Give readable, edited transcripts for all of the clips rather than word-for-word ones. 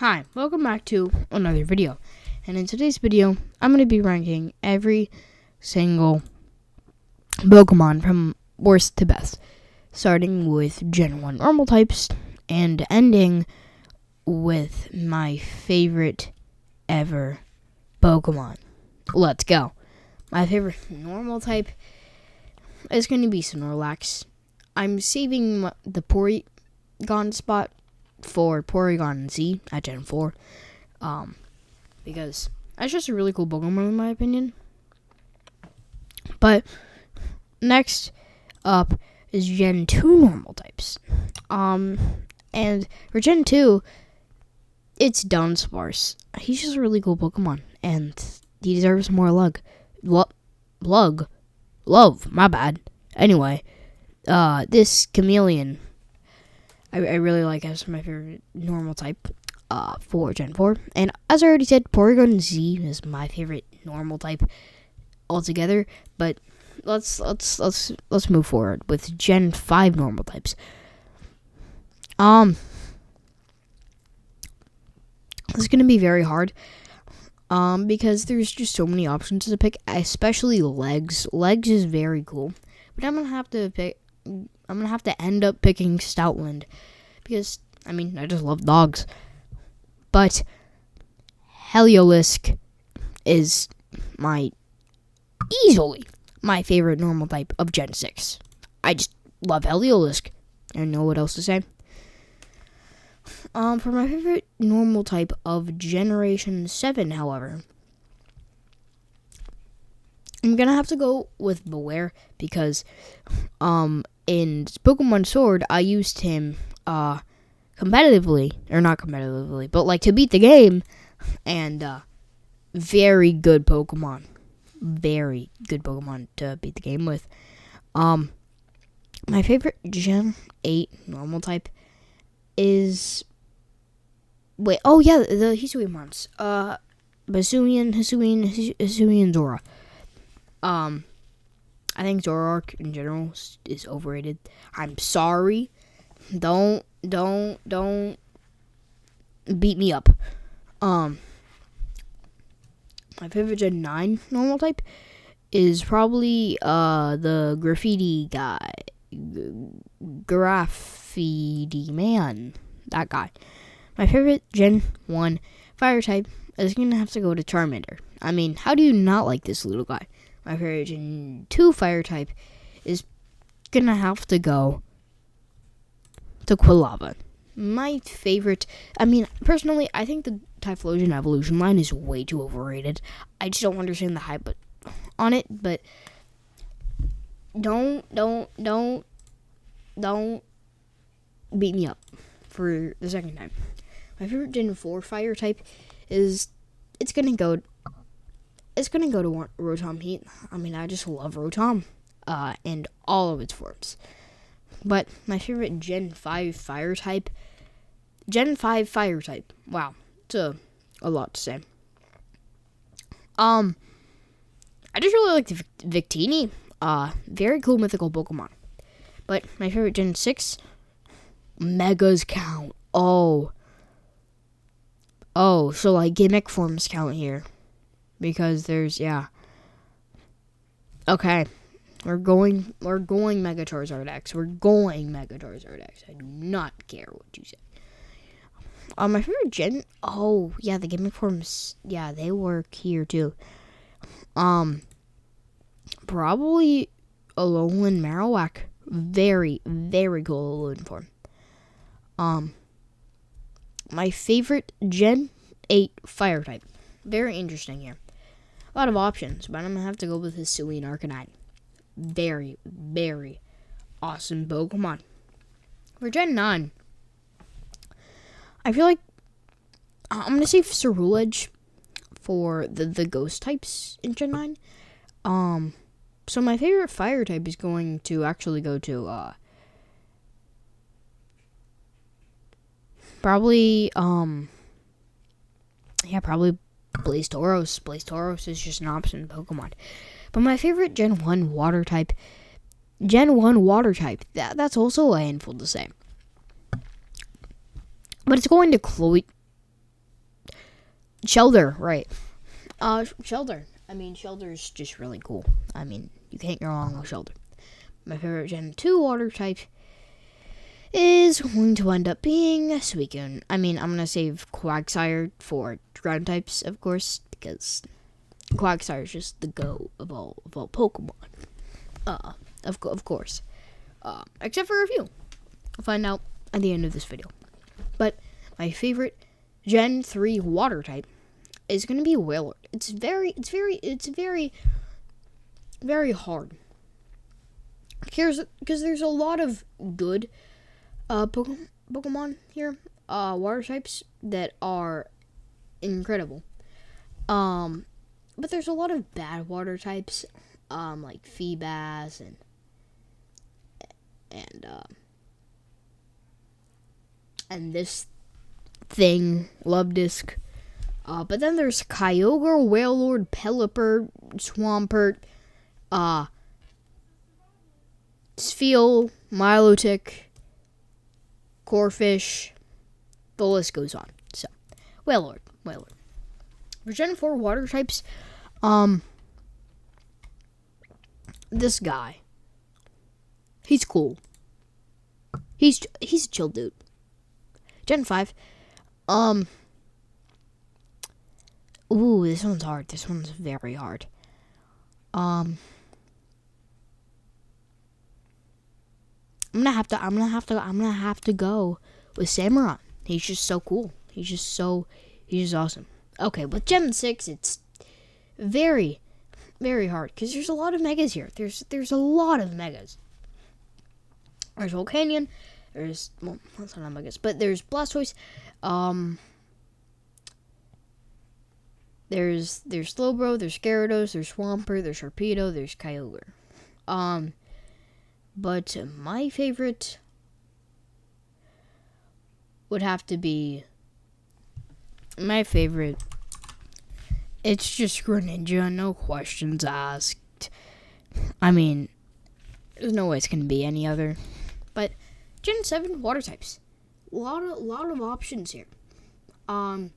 Hi, welcome back to another video. And in today's video, I'm going to be ranking every single Pokemon from worst to best, starting with Gen 1 normal types and ending with my favorite ever Pokemon. Let's go. My favorite normal type is going to be Snorlax. I'm saving the Porygon spot for Porygon Z at Gen 4, because that's just a really cool Pokemon in my opinion. But next up is Gen 2 normal types. And for Gen 2, it's Dunsparce. He's just a really cool Pokemon, and he deserves more love, my bad. Anyway, this Chameleon, I really like as my favorite normal type for Gen 4. And as I already said, Porygon Z is my favorite normal type altogether. But let's move forward with Gen 5 normal types. It's gonna be very hard. Because there's just so many options to pick, especially Legs. Legs is very cool. But I'm gonna have to end up picking Stoutland because, I just love dogs. But Heliolisk is easily my favorite normal type of Gen 6. I just love Heliolisk. I don't know what else to say. For my favorite normal type of Generation 7, however, I'm gonna have to go with Beware because, in Pokemon Sword, I used him, competitively, or not competitively, but like to beat the game, and, very good Pokemon to beat the game with. My favorite Gen 8 normal type is, the Hisuiamons, Hisuian Zora. I think Zoroark in general is overrated. I'm sorry. Don't beat me up. My favorite Gen 9 normal type is probably the graffiti guy. Graffiti man. That guy. My favorite Gen 1 fire type is going to have to go to Charmander. How do you not like this little guy? My favorite Gen 2 fire type is going to have to go to Quilava. My favorite, personally, I think the Typhlosion evolution line is way too overrated. I just don't understand the hype on it, but don't beat me up for the second time. My favorite Gen 4 fire type is, it's gonna go to Rotom Heat. I just love Rotom, and all of its forms. But my favorite Gen 5 fire type, wow, it's a lot to say. I just really like the Victini, very cool mythical Pokemon. But my favorite Gen 6, Megas count. So like gimmick forms count here. Because there's, Okay. We're going Mega Charizard X. I do not care what you say. My favorite Gen, the gimmick forms, they work here too. Probably Alolan Marowak. Very, very cool Alolan form. My favorite Gen 8 fire type. Very interesting here. A lot of options, but I'm going to have to go with Hisuian Arcanine. Very, very awesome Pokemon. For Gen 9, I feel like I'm going to save Ceruledge for the ghost types in Gen 9. So my favorite fire type is going to actually go to, probably Blastoise. Blastoise is just an option Pokemon. But my favorite Gen 1 water type, that's also a handful to say. But it's going to Shelter, right. Shelter. I mean, Shelter's just really cool. I mean, you can't go wrong with Shelter. My favorite Gen 2 water type is going to end up being Suicune. I mean, I'm going to save Quagsire for ground types, of course, because Quagsire is just the go of all Pokemon. Of course. Except for a few. I'll find out at the end of this video. But my favorite Gen 3 water type is going to be Wailord. It's very hard. Because there's a lot of good Pokemon here, water types that are incredible. But there's a lot of bad water types, like Feebas and this thing, Lubdisk. But then there's Kyogre, Wailord, Pelipper, Swampert, Spheal, Milotic, Corphish. The list goes on. So, Wailord. For Gen 4 water types, this guy, he's cool. He's a chill dude. Gen 5, ooh, this one's hard. This one's very hard. I'm gonna have to go with Samurott. He's just so cool. He's just awesome. Okay, with Gen 6, it's very, very hard because there's a lot of megas here. There's a lot of megas. There's Volcanion. There's, well, that's not megas, but there's Blastoise. There's Slowbro. There's Gyarados. There's Swampert. There's Sharpedo. There's Kyogre. But my favorite would have to be it's just Greninja, no questions asked. I mean, there's no way it's gonna be any other. But Gen 7 water types, a lot of options here. I'm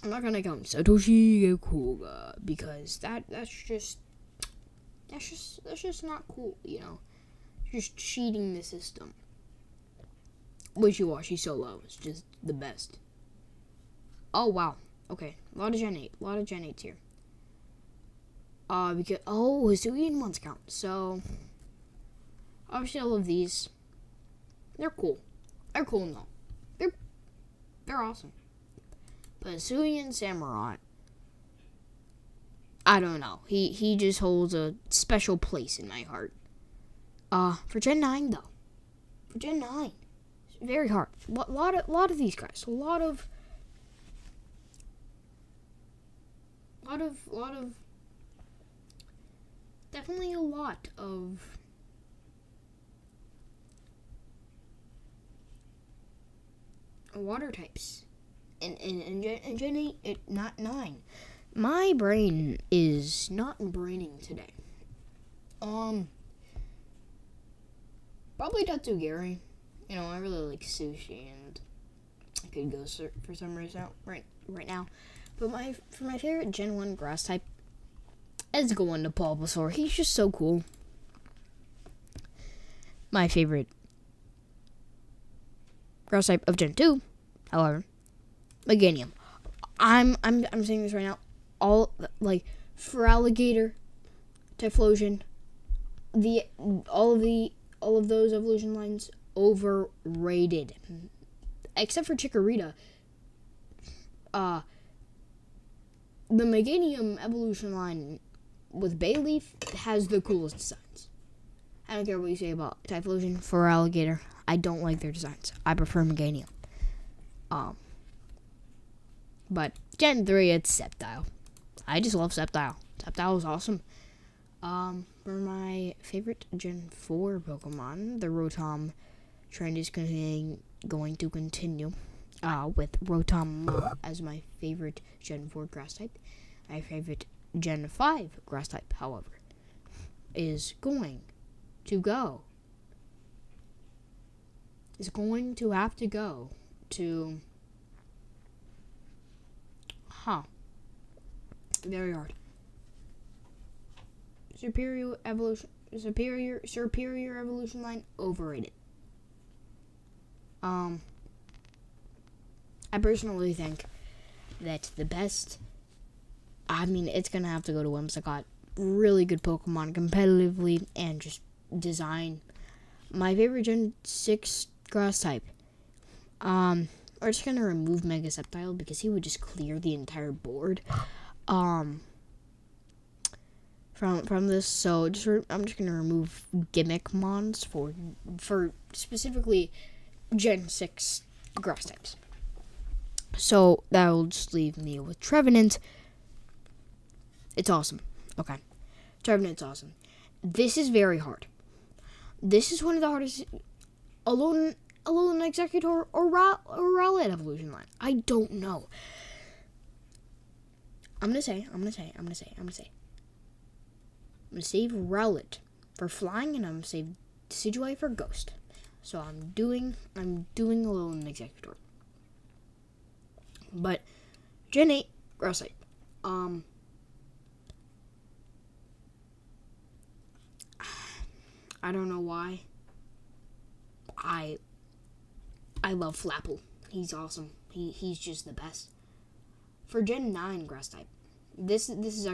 not gonna count Satoshi Kuga because that's just not cool, you know. Just cheating the system. Wishy-Washy Solo is just the best. Oh, wow. Okay, a lot of Gen 8s here. Because, Hisuian ones count. So, obviously all of these, they're cool. They're cool and all. They're awesome. But Hisuian Samurott, I don't know. He just holds a special place in my heart. For Gen 9 though. For Gen 9. It's very hard. A lot of these guys. A lot of definitely a lot of water types. And Gen 8, not 9. My brain is not braining today. Probably Tatsugiri. You know, I really like sushi, and I could go for some reason right now. But for my favorite Gen 1 grass type, is going to Bulbasaur. He's just so cool. My favorite grass type of Gen 2, however, Meganium. I'm saying this right now. All for Alligator, Typhlosion, all of those evolution lines overrated, except for Chikorita. The Meganium evolution line with Bayleaf has the coolest designs. I don't care what you say about Typhlosion for Alligator. I don't like their designs. I prefer Meganium. But Gen 3, it's Sceptile. I just love Sceptile. Sceptile is awesome. For my favorite Gen 4 Pokemon, the Rotom trend is going to continue. With Rotom as my favorite Gen 4 grass type. My favorite Gen 5 grass type, however, is going to have to go to Very hard. Superior evolution line, overrated. I personally think that the best, it's gonna have to go to Whimsicott. Really good Pokemon competitively and just design. My favorite Gen 6 grass type. We're just gonna remove Mega Sceptile because he would just clear the entire board. From this, so I'm just gonna remove gimmick mons for specifically Gen 6 grass types. So that will just leave me with Trevenant. It's awesome. Okay, Trevenant's awesome. This is very hard. This is one of the hardest. Alolan Executor or Rowlet evolution line. I don't know. I'm gonna say. I'm gonna save Rowlet for flying, and I'm gonna save Decidueye for Ghost. So I'm doing Alolan Executor. But Gen 8 grass type. I don't know why. I love Flapple. He's awesome. He's just the best. For Gen 9 grass type, this is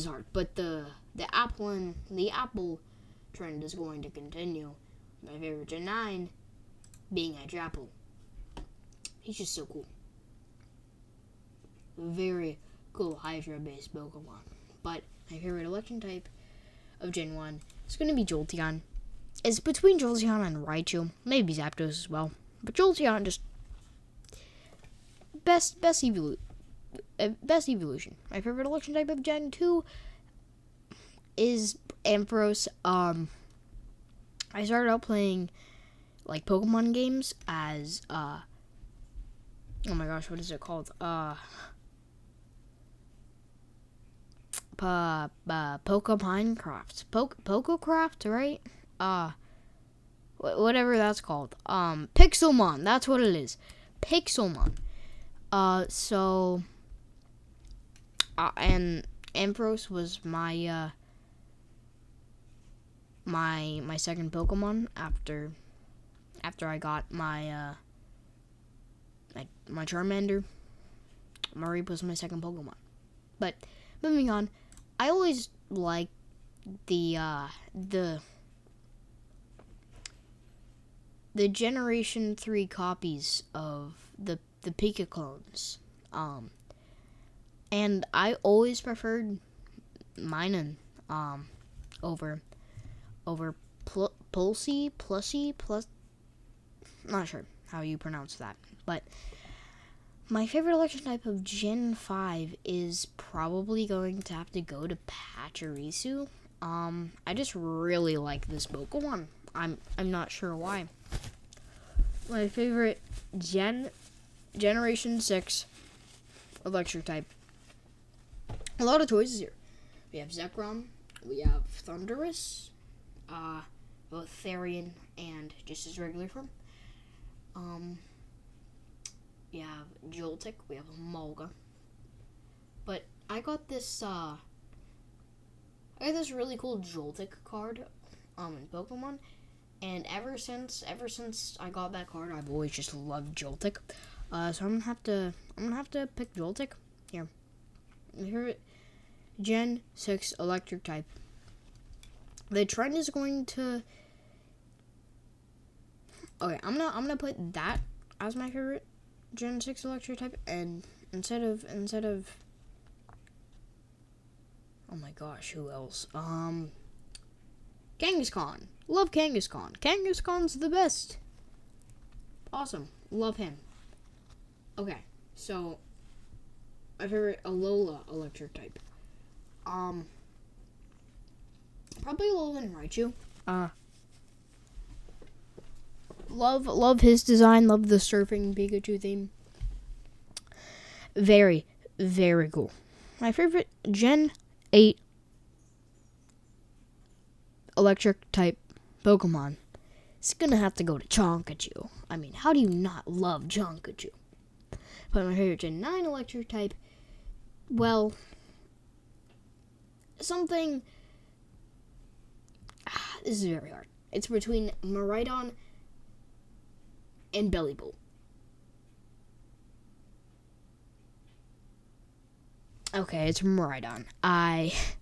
hard, but the apple trend is going to continue. My favorite Gen 9 being Edge Apple. He's just so cool. Very cool Hydra based Pokemon. But my favorite electric type of Gen 1 is going to be Jolteon. It's between Jolteon and Raichu, maybe Zapdos as well. But Jolteon just best evolution. My favorite electric type of Gen 2 is Ampharos. I started out playing like Pokemon games as oh my gosh, what is it called? Pokeminecraft. Pokecraft, right? Whatever that's called. Pixelmon, that's what it is. Pixelmon. And Ampharos was my my second Pokemon after I got my my Charmander. Mareep was my second Pokemon. But moving on, I always liked the Generation 3 copies of the Pika clones. And I always preferred Minun over Plusy, not sure how you pronounce that, but my favorite electric type of Gen 5 is probably going to have to go to Pachirisu. I just really like this Pokemon. I'm not sure why. My favorite Generation 6 electric type. A lot of choices here. We have Zekrom, we have Thundurus, both Therian and just his regular form. We have Joltik, we have Mulga. But I got this really cool Joltik card in Pokemon, and ever since I got that card, I've always just loved Joltik. So I'm gonna have to pick Joltik here. Here, Gen 6 electric type. The trend is going to. Okay, I'm gonna put that as my favorite Gen 6 electric type, and instead of oh my gosh, who else? Kangaskhan. Love Kangaskhan. Kangaskhan's the best. Awesome. Love him. Okay, so my favorite Alola electric type. Probably Alolan Raichu. Love his design. Love the surfing Pikachu theme. Very, very cool. My favorite Gen 8 electric type Pokemon is gonna have to go to Chonkachu. I mean, how do you not love Chonkachu? But my favorite Gen 9 electric type, well, something. This is very hard. It's between Miraidon and Bellibolt. Okay, it's Miraidon.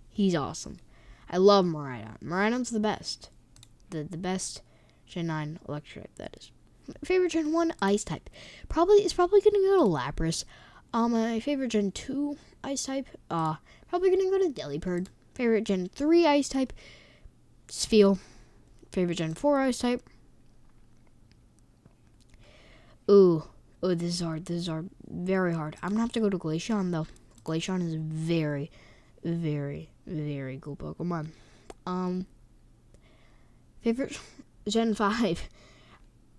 He's awesome. I love Miraidon. Miraidon's the best. The best Gen 9 electric type, that is. My favorite Gen 1 ice type. It's probably gonna go to Lapras. My favorite Gen 2 ice type, probably gonna go to Delipurd. Favorite Gen 3 ice type, Spheal. Favorite Gen 4 ice type. Ooh, this is hard. This is hard. Very hard. I'm gonna have to go to Glaceon though. Glaceon is very, very, very cool Pokemon. Favorite Gen 5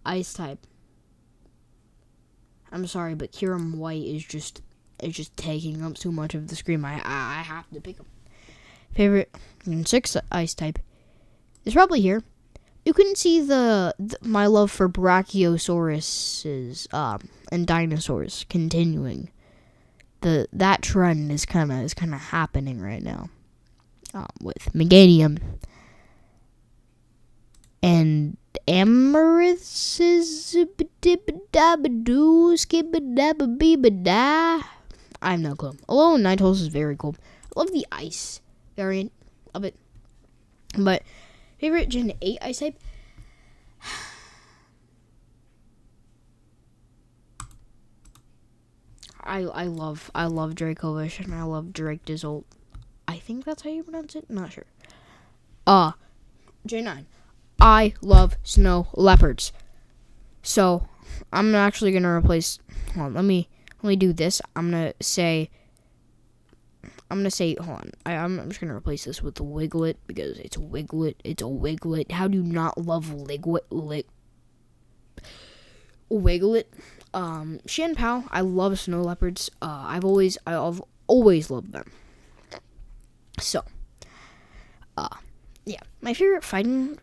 ice type. I'm sorry, but Kyurem White is just taking up too much of the screen. I have to pick him. Favorite Gen 6 ice type is probably here. You couldn't see my love for Brachiosauruses and dinosaurs continuing. That trend is kind of happening right now with Meganium and Amaryllis. I have no clue. Although Ninetales is very cool. I love the ice variant of it. But favorite Gen 8 ice type? I love Dracovish and I love Drake Dizolt. I think that's how you pronounce it. Not sure. Gen 9. I love snow leopards. So I'm actually gonna replace. Hold on, let me do this. I'm gonna say. Hold on. I'm just gonna replace this with the Wiglet because it's a Wiglet. It's a Wiglet. How do you not love Wiglet? Shanpao. I love snow leopards. I've always loved them. So, yeah, my favorite fighting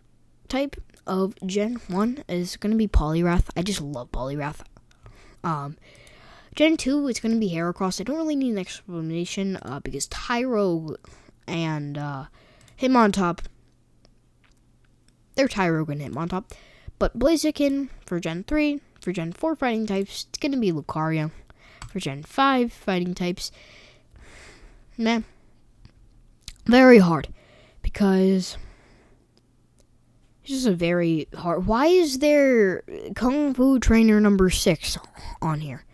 type of Gen 1 is gonna be Poliwrath. I just love Poliwrath. Gen 2, it's gonna be Heracross. I don't really need an explanation because Tyrogue and Hitmontop, they're Tyrogue and Hitmontop. But Blaziken for Gen 3, for Gen 4 fighting types, it's gonna be Lucario. For Gen 5 fighting types, man, very hard because it's just a very hard. Why is there Kung Fu Trainer number 6 on here?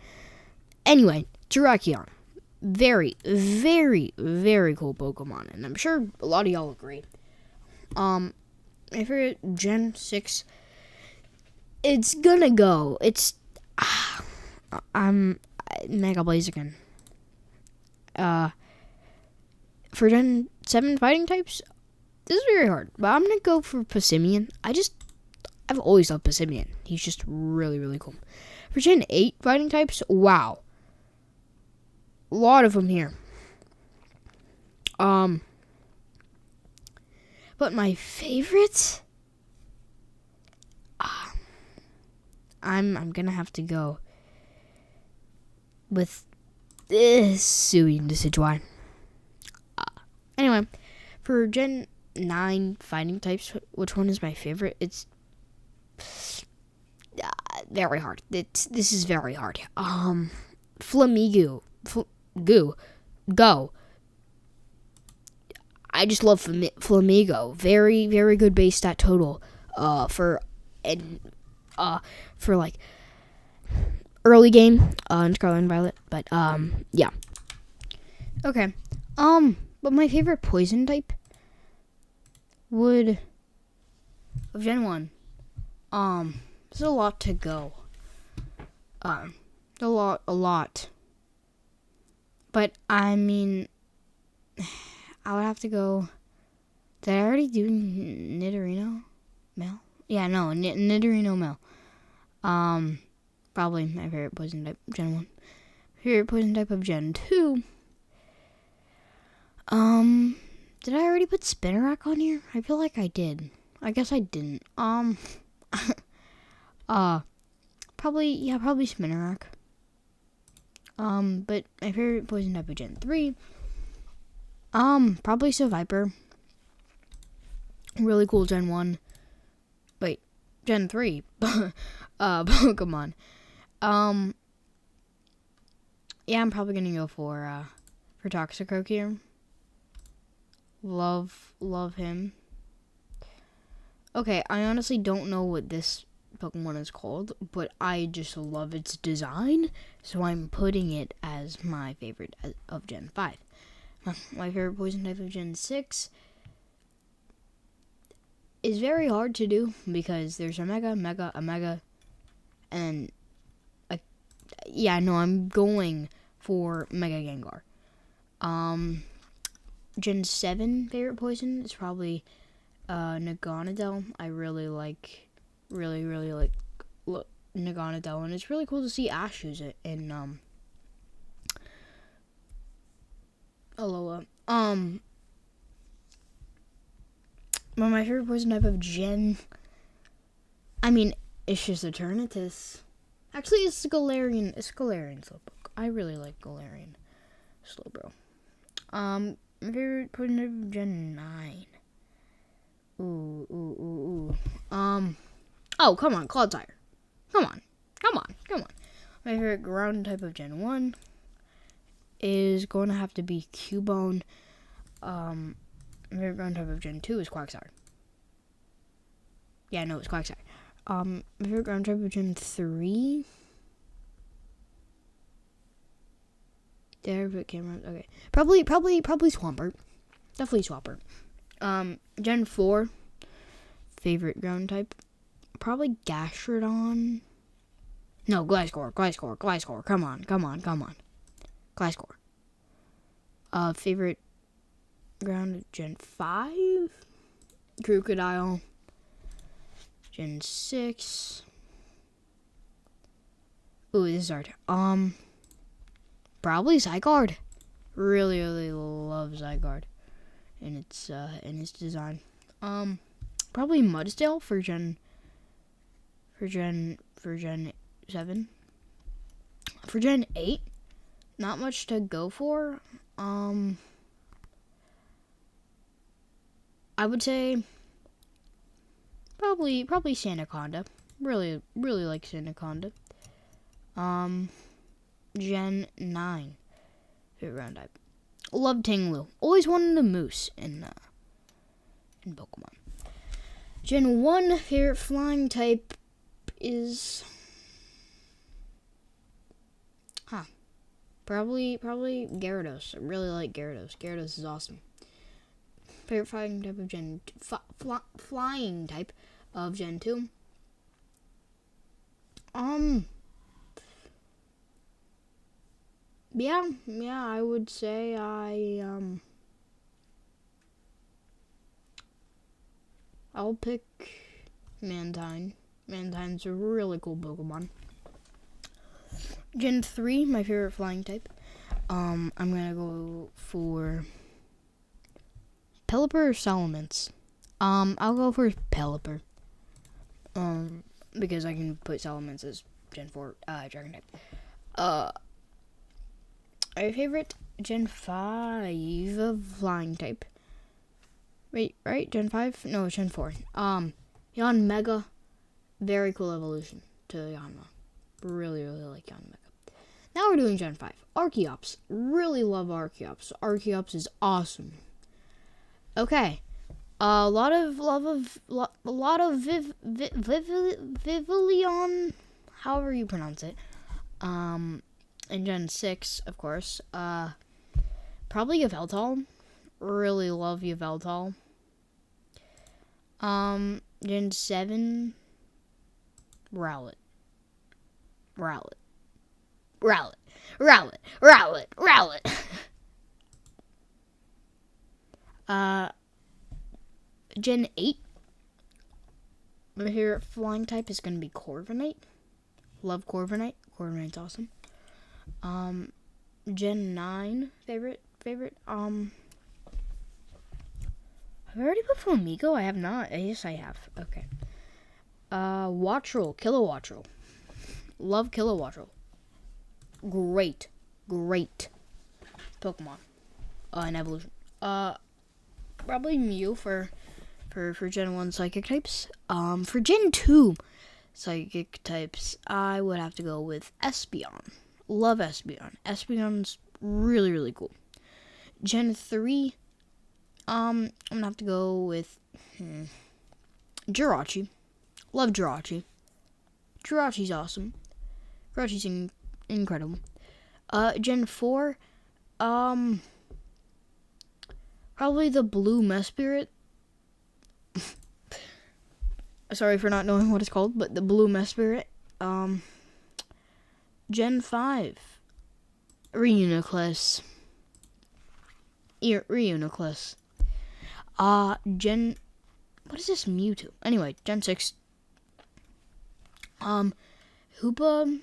Anyway, Terrakion. Very, very, very cool Pokemon. And I'm sure a lot of y'all agree. My favorite Gen 6. It's gonna go. I'm Mega Blaziken. For Gen 7 fighting types, this is very hard. But I'm gonna go for Passimian. I've always loved Passimian. He's just really, really cool. For Gen 8 fighting types, wow. A lot of them here. But my favorite, I'm gonna have to go with this Suing Decidueye. Anyway, for Gen 9 fighting types, which one is my favorite? It's very hard. This is very hard. Flamigo. Go. I just love Flamigo. Very, very good base stat total. For like early game in Scarlet and Violet. But yeah. Okay. But my favorite poison type would of Gen 1. There's a lot to go. A lot. But I mean, I would have to go. Did I already do Nidorino Mel? Yeah, no, Nidorino Mel. Probably my favorite poison type, Gen 1. Favorite poison type of Gen 2. Did I already put Spinarak on here? I feel like I did. I guess I didn't. Probably Spinarak. But my favorite poison type of Gen 3, probably Seviper. Really cool Gen 1. Wait, Gen 3. Pokemon. Yeah, I'm probably gonna go for Toxicroak here. Love him. Okay, I honestly don't know what this Pokemon is called, but I just love its design, so I'm putting it as my favorite of Gen 5. My favorite poison type of Gen 6 is very hard to do because there's a Mega, and yeah, no, I'm going for Mega Gengar. Gen 7 favorite poison is probably Naganadel. I really like Naganadel, and it's really cool to see Ash use it in Alola. But my favorite poison type of Gen, it's just Eternatus. Actually, it's Galarian Slowpoke. I really like Galarian Slowbro. My favorite poison type of Gen 9. Oh, come on, Clodsire. Come on. My favorite ground type of Gen 1 is going to have to be Cubone. My favorite ground type of Gen 2 is Quagsire. Yeah, no, it's Quagsire. My favorite ground type of Gen 3. There, but camera. Okay. Probably Swampert. Definitely Swampert. Gen 4. Favorite ground type. Probably Gastrodon. No, Gliscor. Come on. Gliscor. Favorite ground Gen 5. Crocodile. Gen 6. Ooh, this is hard. Probably Zygarde. Really love Zygarde in its design. Probably Mudsdale for Gen 7. For Gen 8, not much to go for. I would say probably Sandaconda. Really like Sandaconda. Gen 9 favorite ground type. Love Tinglu. Always wanted a moose in Pokemon. Gen 1 favorite flying type is probably Gyarados. I really like Gyarados. Gyarados is awesome. Favorite flying type of Gen flying type of Gen 2. Yeah, I would say I'll pick Mantine. Mantine's a really cool Pokemon. Gen 3, my favorite flying type. I'm gonna go for Pelipper or Salamence. I'll go for Pelipper. Because I can put Salamence as Gen 4 Dragon type. My favorite Gen 5 flying type. Wait, right? Gen 5? No, Gen 4. Yanmega. Very cool evolution to Yanma. Really like Yanmega. Now we're doing Gen 5. Archeops. Really love Archeops. Archeops is awesome. Okay. A lot of Vivillon, however you pronounce it. In Gen 6, of course. Probably Yveltal. Really love Yveltal. Gen 7. Rowlet. Gen 8. My favorite flying type is going to be Corviknight. Love Corviknight. Corviknight's awesome. Gen 9 favorite. I've already put Flamigo. I have not. Yes, I have. Okay. Wattrel. Kilowattrel. Love Kilowattrel. Great great Pokemon in evolution. Probably Mew for Gen 1 Psychic types. For Gen 2 Psychic types, I would have to go with Espeon. Love Espeon. Espeon's really, really cool. Gen 3, I'm gonna have to go with Jirachi. Love Jirachi. Jirachi's awesome. Jirachi's incredible. Gen 4, probably the blue Mesprit. Sorry for not knowing what it's called, but the blue Mesprit. Gen 5, Reuniclus. Reuniclus. What is this Mewtwo? Anyway, Gen 6. Hoopa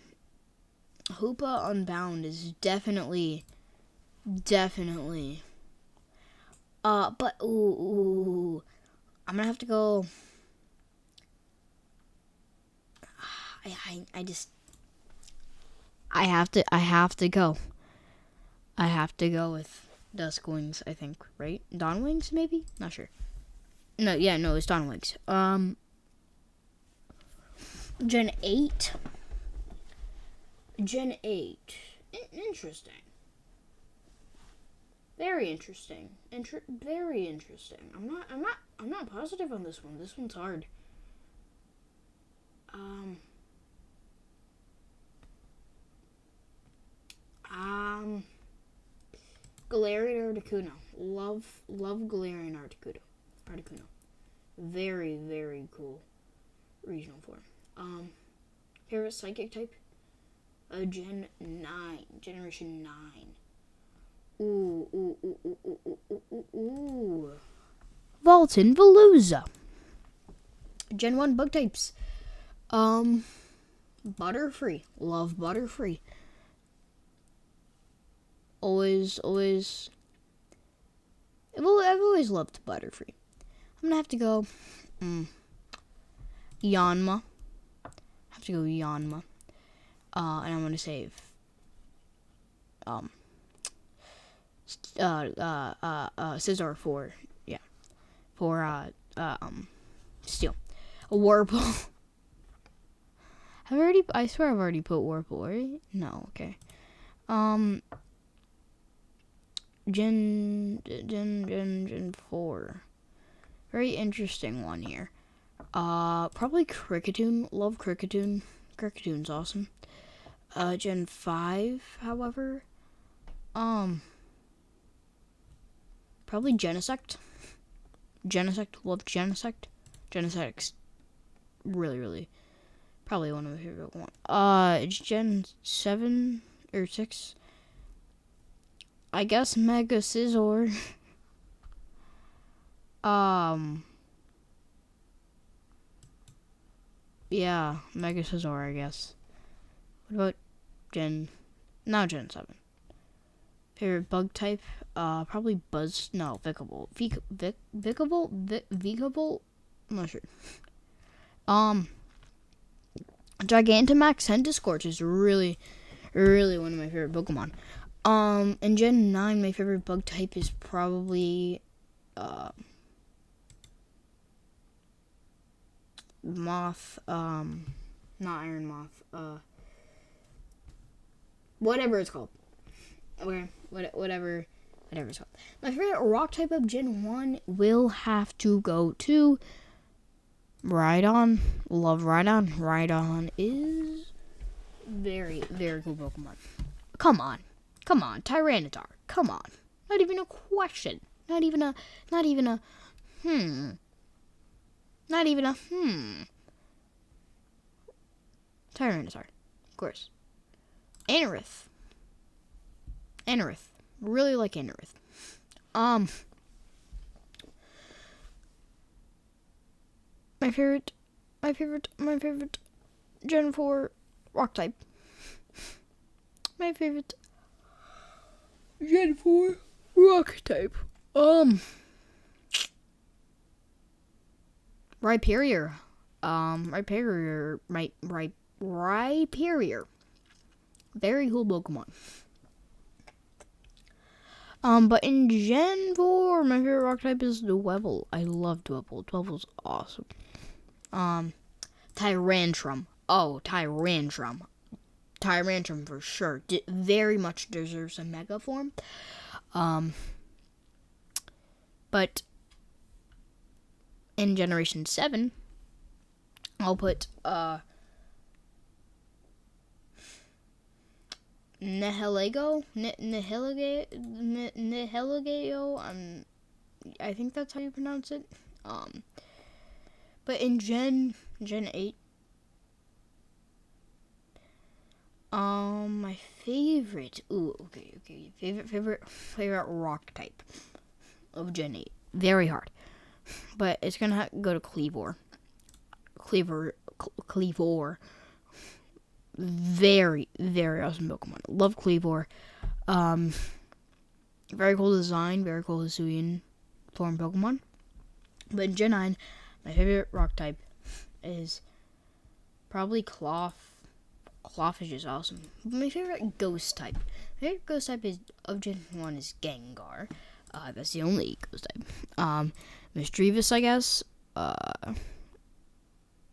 Unbound is definitely. But I'm gonna have to go. I have to go. I have to go with Duskwings, I think, right? Dawnwings, maybe? Not sure. No, it's Dawnwings. Gen 8. Interesting. Very interesting. Very interesting. I'm not positive on this one. This one's hard. Galarian Articuno. Love Galarian Articuno. Very, very cool regional form. Favorite Psychic type? Generation 9. Ooh. Volton Veluza. Gen 1 bug types. Butterfree. Love Butterfree. Always. I've always loved Butterfree. I'm gonna have to go Yanma. And I'm gonna save Scizor for Steel. A Warple. I swear I've already put Warple, right? No, okay. Gen 4. Very interesting one here. Probably Kricketune. Love Kricketune. Kricketune's awesome. Gen 5, however. Probably Genesect. Love Genesect. Genesect's really, probably one of my favorite ones. Gen 7 or 6. I guess Mega Scizor. Yeah, Mega Scizor, I guess. What about Gen 7? Favorite bug type? Probably Vikable. Vikable? I'm not sure. Gigantamax Centiskorch is really one of my favorite Pokemon. In Gen 9, my favorite bug type is probably, Moth, not Iron Moth, whatever it's called. Whatever it's called. My favorite rock type of Gen 1 will have to go to Rhydon. Love Rhydon. Rhydon is very, very cool Pokemon. Come on, Tyranitar. Come on. Not even a question. Not even a Tyranitar, of course. Anorith. Really like Anorith. My favorite Gen 4 rock type. My favorite Gen 4 rock type. Rhyperior. Rhyperior. Very cool Pokemon. But in Gen 4, my favorite rock type is Dwebble. I love Dwebble. Dwebble's awesome. Tyrantrum. Oh, Tyrantrum. Tyrantrum for sure. Very much deserves a mega form. But in Generation 7, I'll put Nihilego. I think that's how you pronounce it. But in Gen 8, my favorite. Okay. Favorite rock type of Gen 8. Very hard, but it's gonna go to Cleavor. Cleavor. Very, very awesome Pokemon. Love Cleavor. Very cool design. Very cool Hisuian form Pokemon. But in Gen 9, my favorite rock type is probably Cloth. Cloth is just awesome. But my favorite ghost type. My favorite ghost type of Gen 1 is Gengar. That's the only ghost type. Misdreavus, I guess. I'm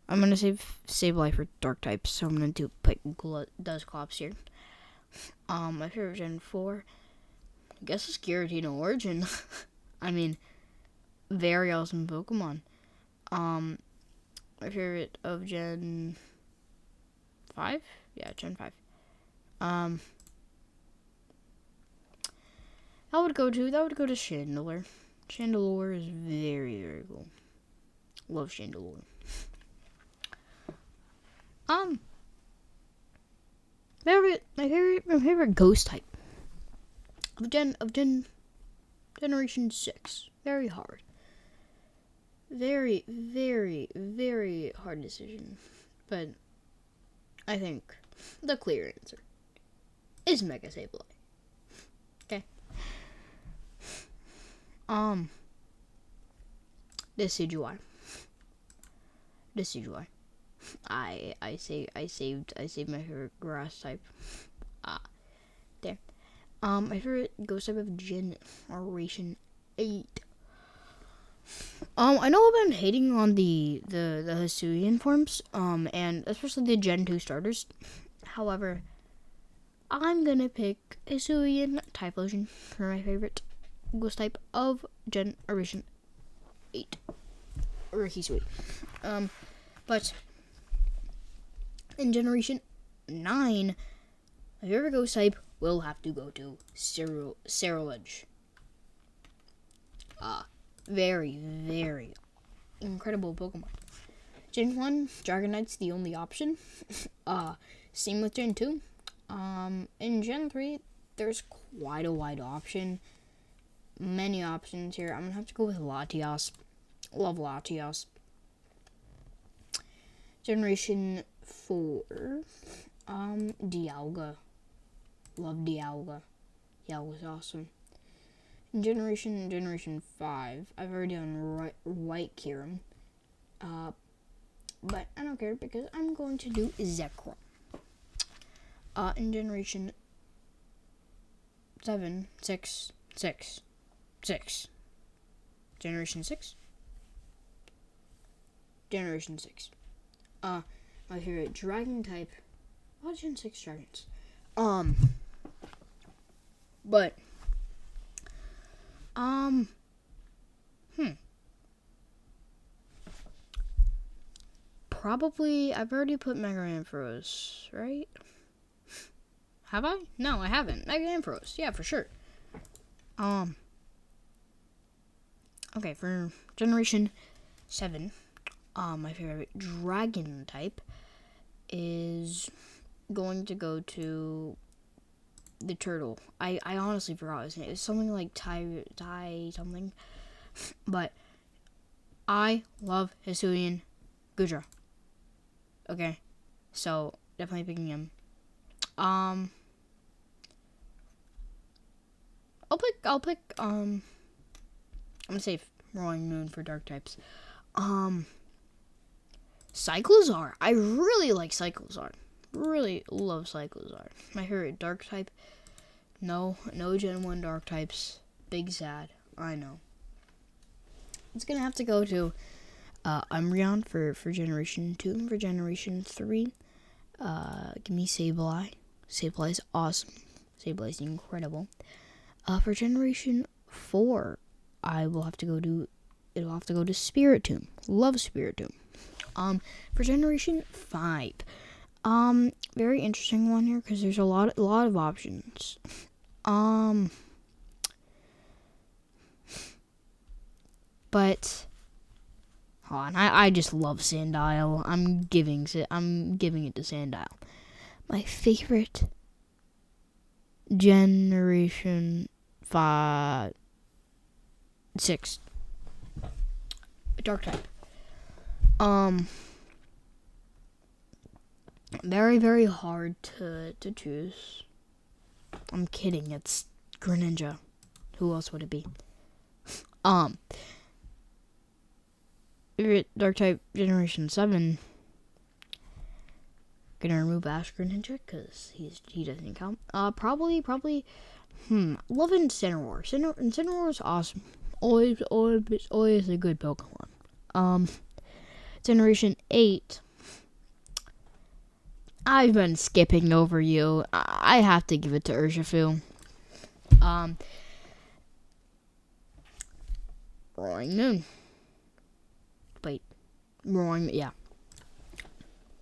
gonna save life for dark types, so I'm gonna put Dusclops here. My favorite Gen 4, I guess is Giratina Origin. I mean, very awesome Pokemon. My favorite of Gen 5? Yeah, Gen 5. That would go to Chandelure. Chandelure is very, very cool. Love Chandelure. My favorite ghost type of Generation 6. Very hard. Very, very, very hard decision. But I think the clear answer is Mega Sableye. Okay. Decidueye. I saved my favorite grass type. There. My favorite ghost type of Generation 8. I know I've been hating on the Hisuian forms, and especially the Gen 2 starters. However, I'm gonna pick Hisuian Typhlosion for my favorite ghost type of Generation 8. Or Hisui. But in Generation 9, my favorite ghost type will have to go to Cerulege. Very, very incredible Pokemon. Gen 1, Dragonite's the only option. Same with Gen 2. In Gen 3, there's quite a wide option. Many options here. I'm gonna have to go with Latias. Love Latias. Generation 4, Dialga. Love Dialga. Dialga's awesome. In Generation 5, I've already done White Kyurem. But I don't care because I'm going to do Zekrom. In Generation 7, 6. Generation 6. My favorite dragon type. What Gen 6 dragons? But probably I've already put Mega Ampharos, right? Have I? No, I haven't. Mega Ampharos, yeah, for sure. Okay, for Generation 7, my favorite dragon type is going to go to the turtle. I honestly forgot his name. It's something like Tai something. But I love Hisuian Gudra. Okay, so definitely picking him. I'll pick I'm gonna say Roaring Moon for dark types. Cyclozar. I really like Cyclozar. Really love Cyclozar. My favorite dark type. No Gen 1 dark types. Big sad. I know. It's gonna have to go to Umbreon for Generation 2. And for Generation 3, give me Sableye. Sableye is awesome. Sableye is incredible. For Generation 4, it'll have to go to Spiritomb. Love Spiritomb. For Generation 5, very interesting one here because there's a lot of options. But hold on, I just love Sandile. I'm giving it to Sandile. My favorite Generation 6 dark type. Very, very hard to choose. I'm kidding, it's Greninja. Who else would it be? Favorite dark type Generation 7. Gonna remove Ash Greninja because he doesn't count. Probably loving Incineroar. Incineroar is awesome. Always a good Pokemon. Generation 8. I've been skipping over you. I have to give it to Urshifu. Roaring Moon. Yeah.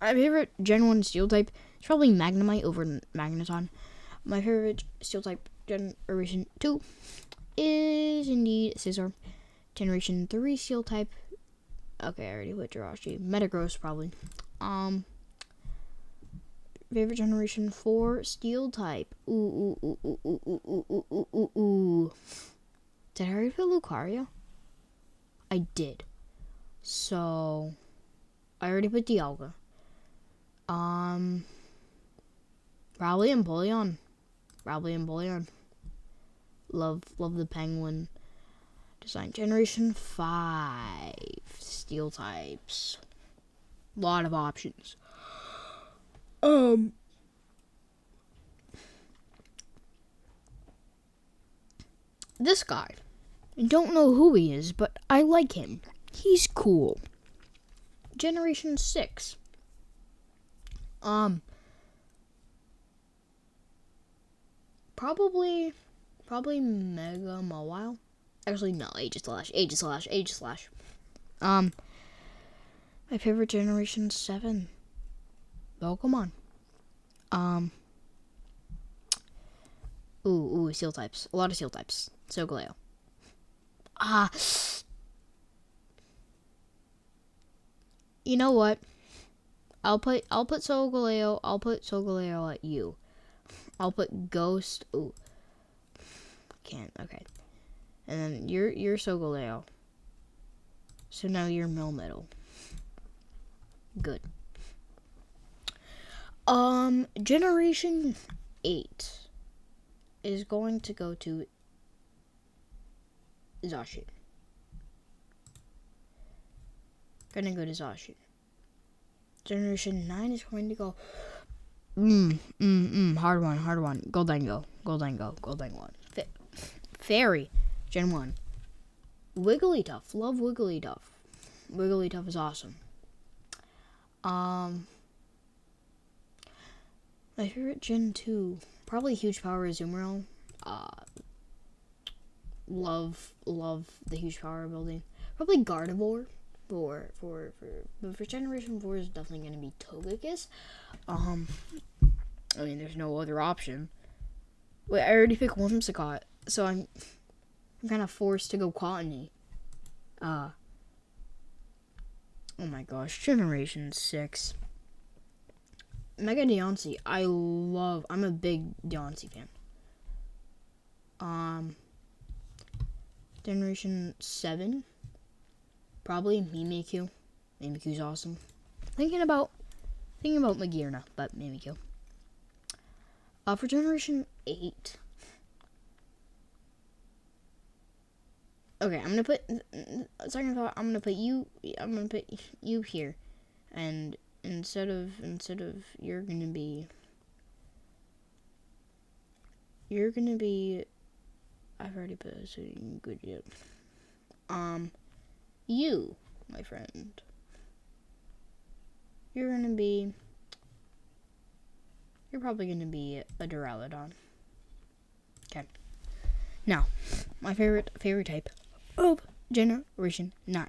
My favorite Gen 1 Steel type is probably Magnemite over Magneton. My favorite Steel type Generation 2 is indeed Scizor. Generation 3 Steel type. Okay, I already put Jirachi. Metagross probably. Favorite Generation 4 Steel type. Ooh. Did I already put Lucario? I did. So I already put Dialga. Probably Empoleon. Love the penguin design. Generation 5 Steel types. Lot of options. This guy. I don't know who he is, but I like him. He's cool. Generation 6. Probably Mega Mawile. Actually, no, Aegislash. My favorite Generation 7 Pokemon. Steel types. A lot of Steel types. Solgaleo. You know what? I'll put Solgaleo. I'll put Solgaleo at you. I'll put Ghost. Ooh. Can't. Okay. And then you're Solgaleo. So now you're Melmetal. Good. Generation 8 is going to go to Zacian. Gonna go to Zacian. Generation 9 is going to go hard one. Goldengo. Fairy. Gen 1. Wigglytuff. Love Wigglytuff. Wigglytuff is awesome. My favorite Gen 2. Probably Huge Power Azumarill. Love the Huge Power ability. Probably Gardevoir. But for Generation 4 is definitely gonna be Togekiss. I mean, there's no other option. Wait, I already picked Whimsicott, so I'm kind of forced to go Cottony. Oh my gosh, Generation 6. Mega Deontay. I'm a big Deontay fan. Generation 7. Probably Mimikyu. Mimikyu's awesome. Thinking about Magearna, but Mimikyu. For Generation 8. Okay, I'm gonna put you here, and instead of you're gonna be you're gonna be. I've already put a good yet. You, my friend. You're probably gonna be a Duraludon. Okay. Now, my favorite type of Generation 9.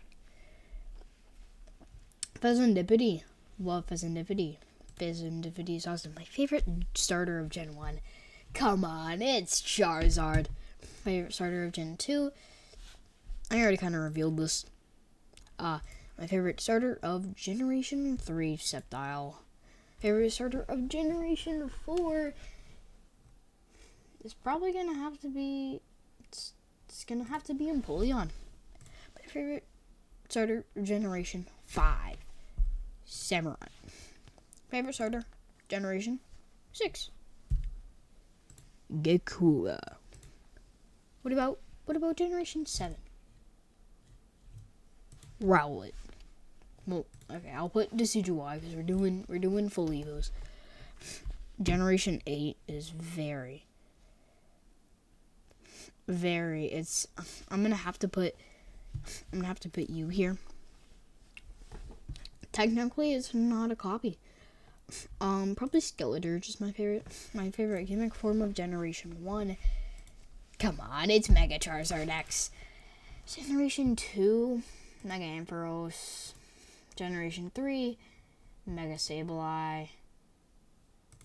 Fezandipity. Love Fezandipity. Fezandipity is awesome. My favorite starter of Gen 1. Come on, it's Charizard. Favorite starter of Gen 2. I already kind of revealed this. My favorite starter of Generation 3, Sceptile. Favorite starter of Generation 4 is probably gonna have to be. It's gonna have to be Empoleon. My favorite starter of Generation 5, Samurai. Favorite starter, Generation 6, Gekula. What about Generation 7? Rowlet. Well, okay, I'll put Decidueye because we're doing full evos. Generation 8 is very it's I'm gonna have to put you here. Technically it's not a copy. Probably Skeledirge is my favorite gimmick form of Generation 1. Come on, it's Mega Charizard X. Generation 2, Mega Ampharos. Generation 3, Mega Sableye.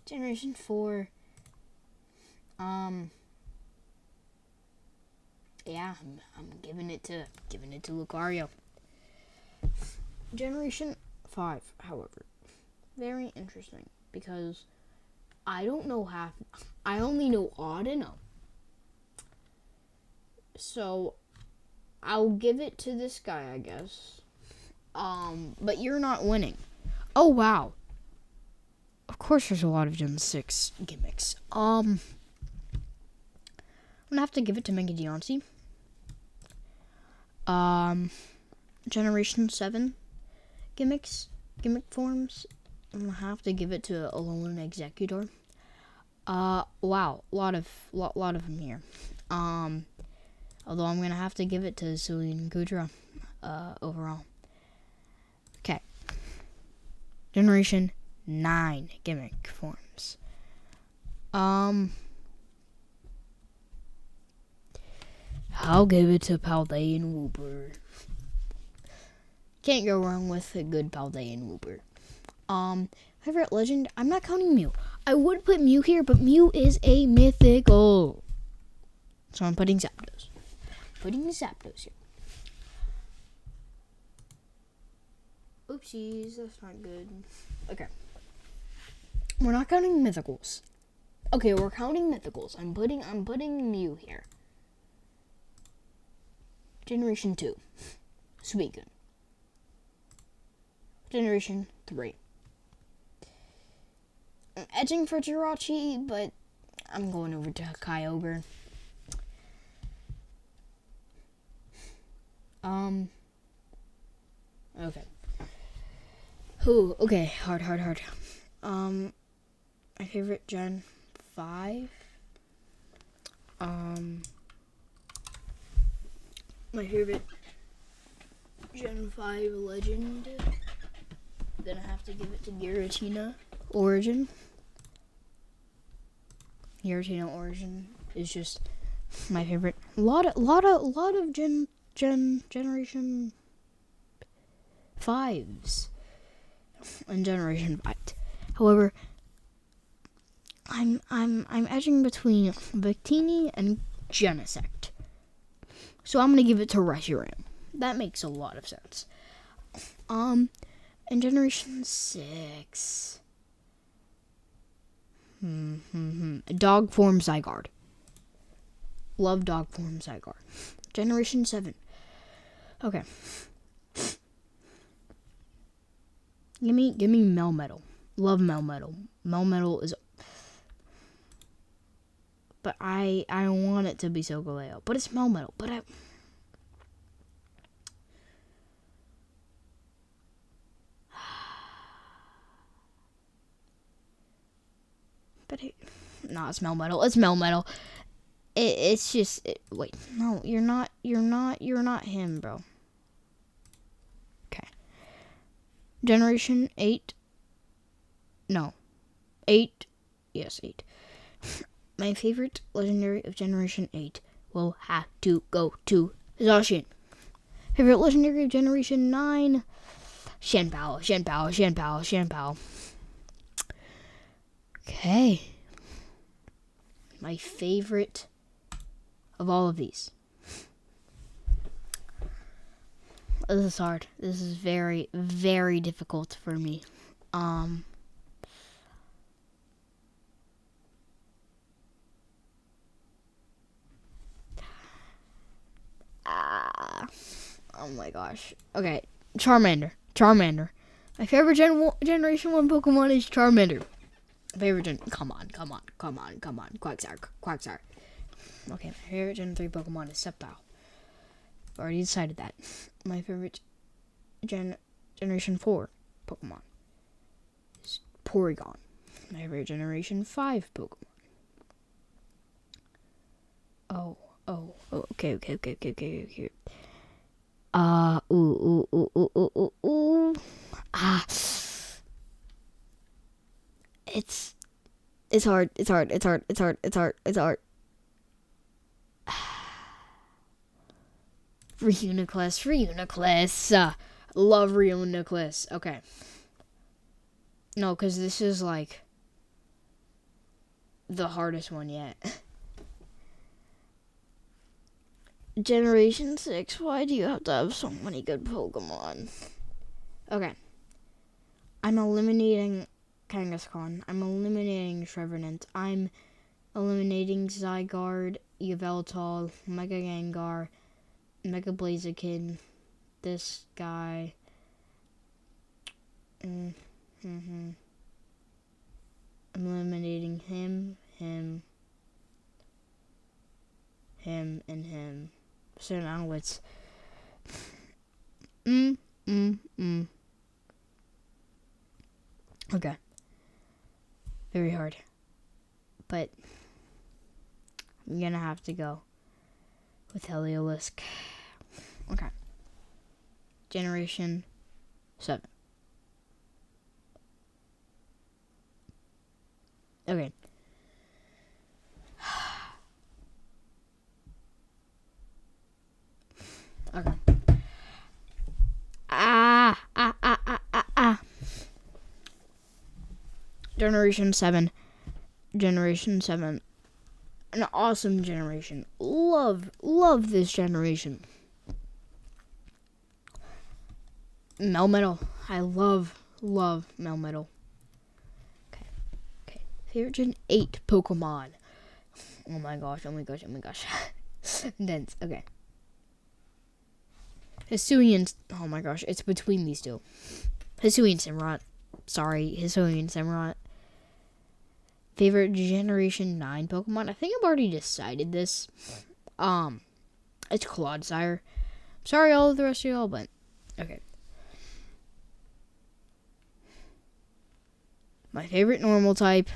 Generation 4, yeah, I'm giving it to Lucario. Generation 5, however, very interesting because I don't know I only know Audino. So I'll give it to this guy, I guess. But you're not winning. Oh wow. Of course there's a lot of Gen 6 gimmicks. I'm gonna have to give it to Mega Deontay. Generation 7 gimmick forms. I'm gonna have to give it to Alolan Executor. Wow, lot of them here. Although I'm gonna have to give it to Celine Gudra, overall. Okay. Generation 9 gimmick forms. I'll give it to Paldean Wooper. Can't go wrong with a good Paldean Wooper. Favorite legend? I'm not counting Mew. I would put Mew here, but Mew is a mythical. So I'm putting Zapdos. Here. Oopsies, that's not good. Okay. We're not counting mythicals. Okay, we're counting mythicals. I'm putting Mew here. Generation 2, Suicune. Generation 3. I'm edging for Jirachi, but I'm going over to Kyogre. Okay. Ooh, okay, hard. My favorite Gen 5. My favorite Gen 5 legend. Then I have to give it to Giratina Origin. Giratina Origin is just my favorite. A lot of Generation 5s and Generation 5. However, I'm edging between Victini and Genesect. So I'm gonna give it to Reshiram. That makes a lot of sense. In Generation 6. Dog form Zygarde. Love dog form Zygarde. Generation 7. Okay. Give me Melmetal. Love Melmetal. Melmetal is. But I want it to be Solgaleo. But it's Melmetal. not Melmetal. It's Melmetal. It's just wait. No, you're not. You're not him, bro. Okay. Generation 8. No. 8. Yes, 8. My favorite legendary of Generation 8 will have to go to Zacian. Favorite legendary of Generation 9? Shenpao. Okay. My favorite of all of these. This is hard. This is very, very difficult for me. Oh my gosh. Okay, Charmander. My favorite Generation 1 Pokemon is Charmander. Come on. Quagsire. Okay, my favorite Gen 3 Pokemon is Sceptile. I've already decided that. My favorite Generation 4 Pokemon is Porygon. My favorite Generation 5 Pokemon. Okay. It's hard. Reuniclus. Love Reuniclus. Okay. No, because this is like the hardest one yet. Generation 6, why do you have to have so many good Pokemon? Okay. I'm eliminating Kangaskhan. I'm eliminating Trevenant. I'm eliminating Zygarde, Yveltal, Mega Gengar, Mega Blaziken, this guy. I'm eliminating him, and him. So now it's Okay. Very hard. But I'm gonna have to go with Heliolisk. Okay. Generation 7. Okay. Okay. Generation 7. An awesome generation. Love this generation. Melmetal. I love Melmetal. Okay. Favorite Gen 8 Pokemon. Oh my gosh. Dense. Okay. Hisuian. Oh my gosh. It's between these two. Hisuian Samurott. Favorite Generation 9 Pokemon? I think I've already decided this. It's Clodsire. Sorry all of the rest of y'all, but okay. My favorite normal type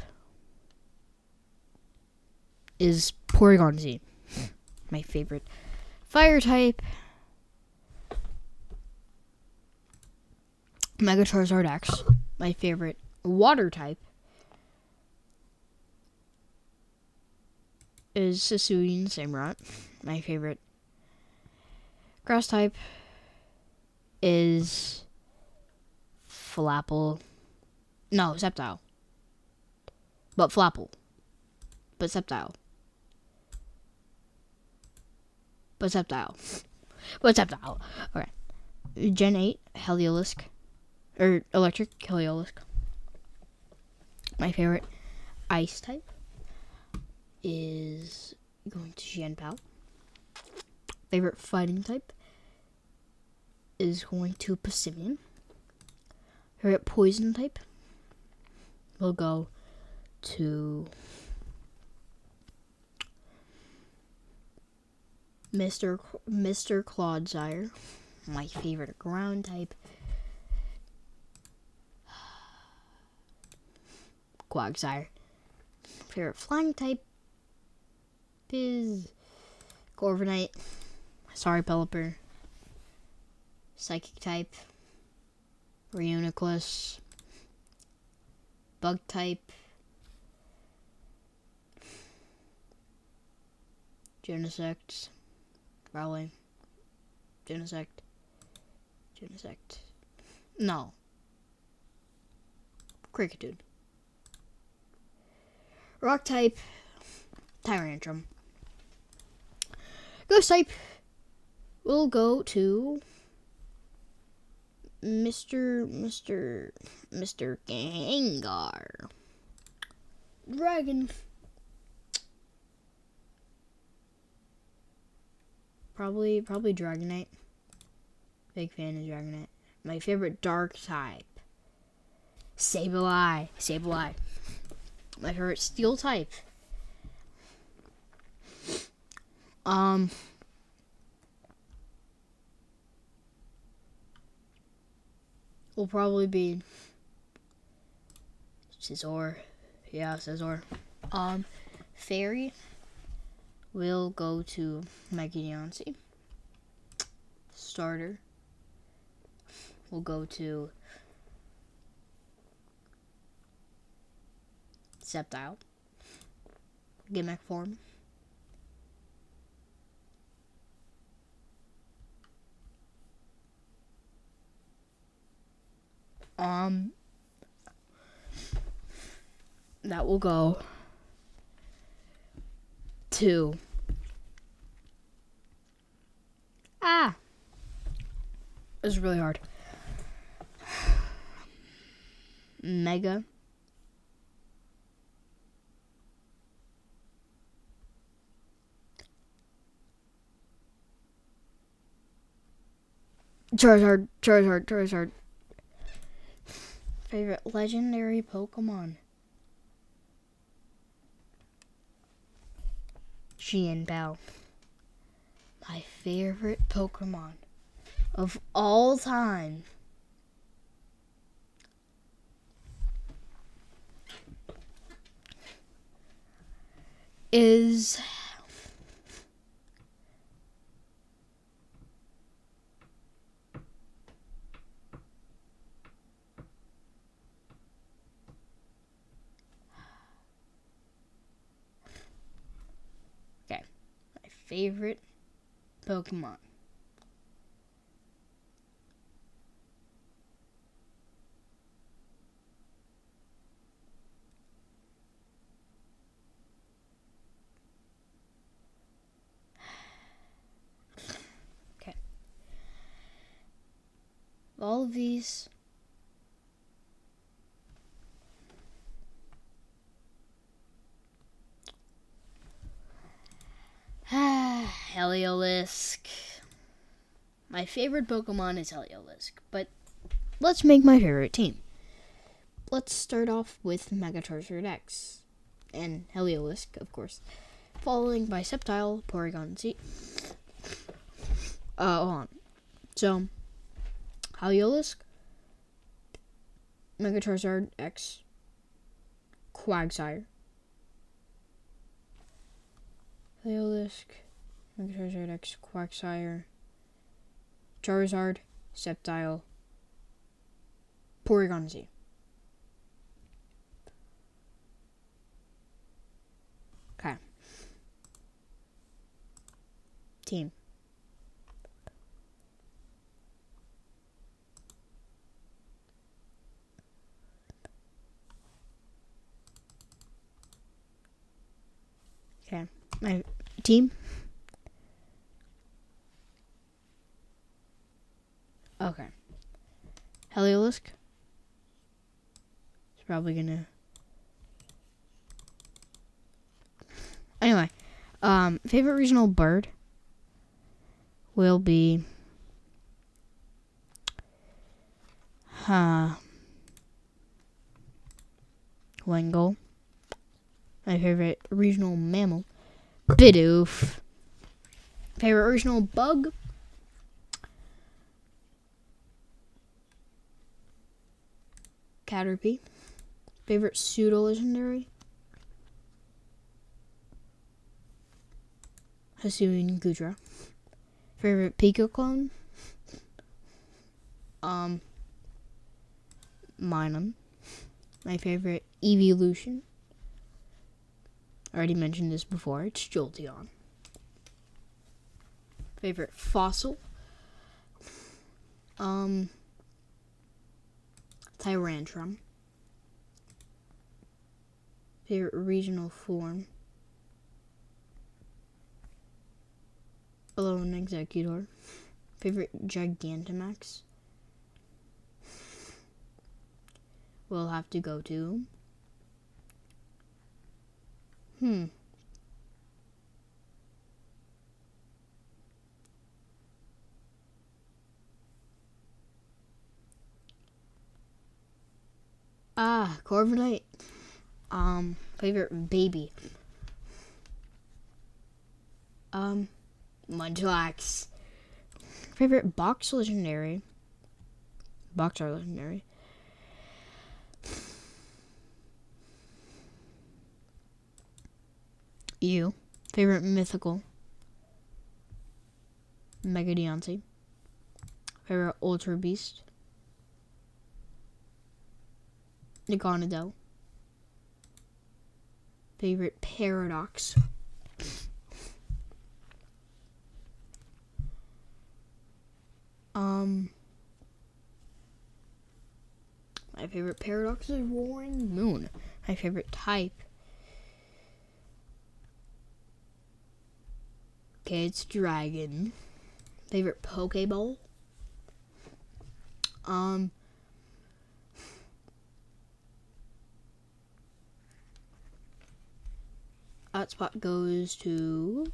is Porygon Z. My favorite fire type, Mega Charizard X. My favorite water type is Hisuian Samurott. My favorite grass type is Sceptile. But Flapple. But Sceptile. Okay. Gen 8 Heliolisk. Or electric Heliolisk. My favorite ice type is going to Shenpao. Favorite fighting type is going to Passimian. Favorite poison type will go to Mr. Clodsire. My favorite ground type, Quagsire. favorite flying type is Corviknight. Sorry, Pelipper. Psychic type, Reuniclus. Bug type, Genesect. Probably. Genesect. No. Kricketune. Rock type, Tyrantrum. Ghost type, we'll go to Mr. Gengar. Dragon. Probably Dragonite. Big fan of Dragonite. My favorite dark type, Sableye. My favorite steel type, will probably be Scizor. Yeah, Scizor. Fairy will go to Meganiancy. Starter will go to Sceptile. Gimmick form. That will go to this is really hard. Mega. Charizard. Favorite legendary Pokemon? Xianbao. My favorite Pokemon of all time is favorite Pokemon. Okay. All of these Heliolisk. My favorite Pokemon is Heliolisk, but let's make my favorite team. Let's start off with Megacharizard X and Heliolisk, of course, following by Sceptile, Porygon Z. Hold on. So, Heliolisk, Megacharizard X, Quagsire, Heliolisk, Megacharizard X, Quagsire, Charizard, Sceptile, Porygon Z. Okay. Team. Okay. My team. Okay. Heliolisk. It's probably gonna. Anyway, favorite regional bird will be Wengal. My favorite regional mammal, Bidoof. Favorite regional bug, Caterpie. Favorite pseudo legendary, Hisuian Goodra. Favorite Pika clone? Minun. My favorite evolution. I already mentioned this before. It's Jolteon. Favorite fossil? Tyrantrum. Favorite regional form? Alone Executor. Favorite Gigantamax? We'll have to go to Corviknight. Favorite baby? Munchlax. Favorite box legendary? Boxer legendary. You. Favorite mythical? Mega Deontay. Favorite Ultra Beast? Naganadel. Favorite Paradox? My favorite Paradox is Roaring Moon. My favorite type? Okay, it's Dragon. Favorite Pokeball? That spot goes to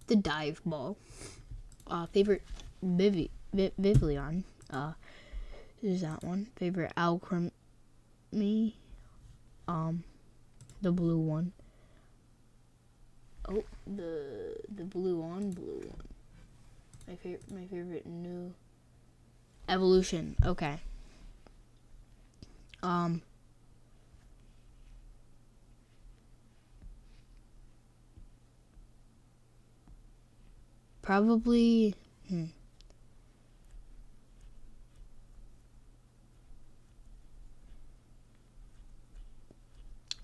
the Dive Ball. Favorite Vivillon. Is that one. Favorite Alchemy. The blue one. Oh, the blue one. My favorite new evolution. Okay. Probably let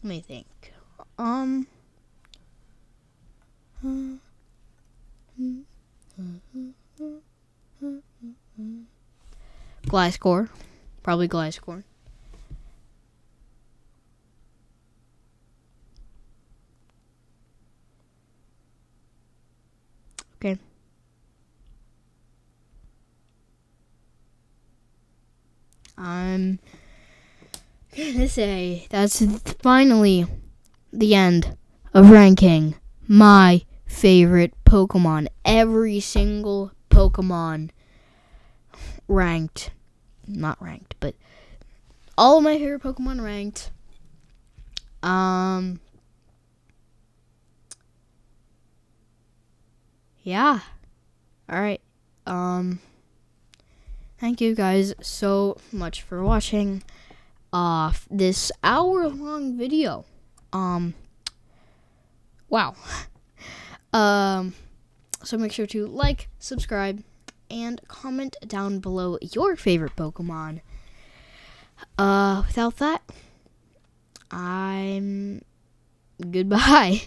me think. Gliscor. Probably Gliscor. Okay. I'm gonna say that's finally the end of ranking my favorite Pokemon. Every single Pokemon ranked. Not ranked, but all of my favorite Pokemon ranked. Yeah. Alright. Thank you guys so much for watching this hour-long video. Wow. So make sure to like, subscribe, and comment down below your favorite Pokemon. Without that, I'm goodbye.